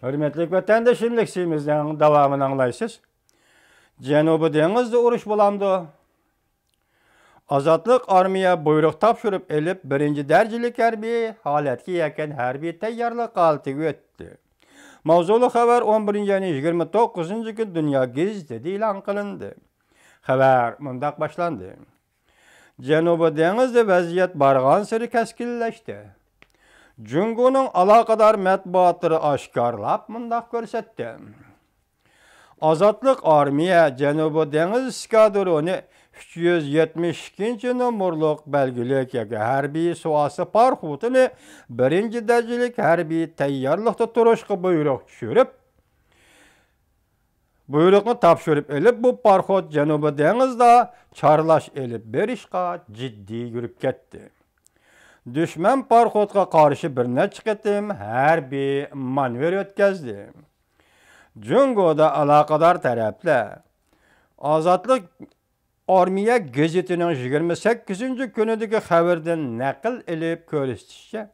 Hürmetlik vatandaşınlık siyimizden devamını anlaysız. Cenubi Deniz'de uruş bulandı. Azatlık armiya buyruk tapşırıp elip birinci dercilik harbi haletki yakan harbi tayyarlık altı öttü. Mavzulu haber 11. yani 29. gün Dünya Gazetesi ilan kılındı. Haber mundaq başlandı. Cenubi Deniz'de vaziyet bargan sırı keskilleşti. Cungu'nun alakadar matbuatları aşkarlap mundaq görsetdi. Azatlık armiya Cenubi Deniz eskadronu 372. numurluq belgilik yaki harbiy suası parxutini birinci derecelik harbiy tayyarlıqda turuşqı buyruq düşürüp, buyruqni tapşırıp elip bu parxut Cenubi Deniz'da çarlaş elip berişqa ciddi yürüp ketdi. Düşman parxutga qarşı bir neçə qitim harbiy manevr ötkazdi. Cungo'da alakadar taraflar Azatlık Armiya gazetinin 28. günüdeki haberden nakil elip görüştükçe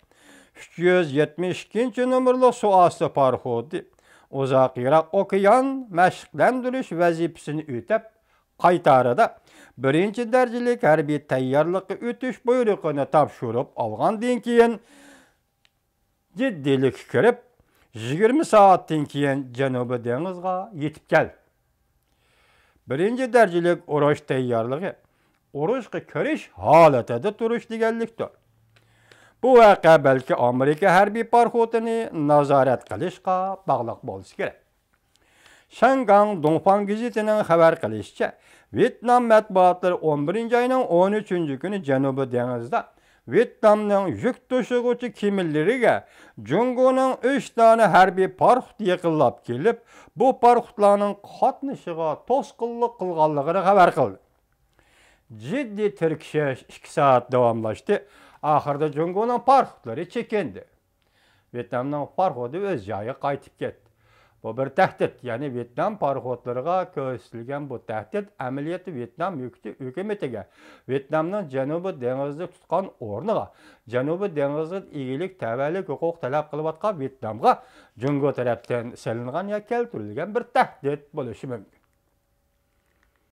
372. numurlu suası parxodi Uzaq Irak okuyan məşqləndiriş vəzifəsini ötəb qaytarıda birinci derecelik harbiy tayyarlıqı ötüş buyruğunu tapşırıp alğandan keyin ciddilik kirib 20 saatdan keyin Cenubi Denizga yetip gel. Birinci derecelik uruş tayyarlığı uruşqa kirish holatida turush deganlikdir. Bu vaqa belki Amerika harbiy parxotini nazorat qilishga bog'liq bo'lishi kerak. Shangang Dongfang gazetining xabar qilishicha, Vyetnam matbuotlari 11 ayning 13 kuni Janubiy Denizda Vyetnamning yuk to'shig'uvchi kemilariga Jungo'ning 3 tane harbiy parxut yaqinlab kelib, bu parxutlarning qatnashiga to'sqinlik qilganligini xabar qildi. Ciddi tirkishish 2 soat davomlashdi. Oxirida Jungo'ning parxutlari chekindi. Vyetnamning parxuti o'z joyiga qaytib ketdi. Bu bir tahdid, ya'ni Vyetnam parxotlariga ko'rsatilgan bu tahdid amaliyoti Vyetnam hukumatiga Vyetnamning Janubiy Denizda tutgan o'rniga Janubiy Denizda egilik tavallik huquq talab qilayotgan Vyetnamga Jungo tarafdan solingan yoki keltirilgan bir tahdid bo'lishi mumkin.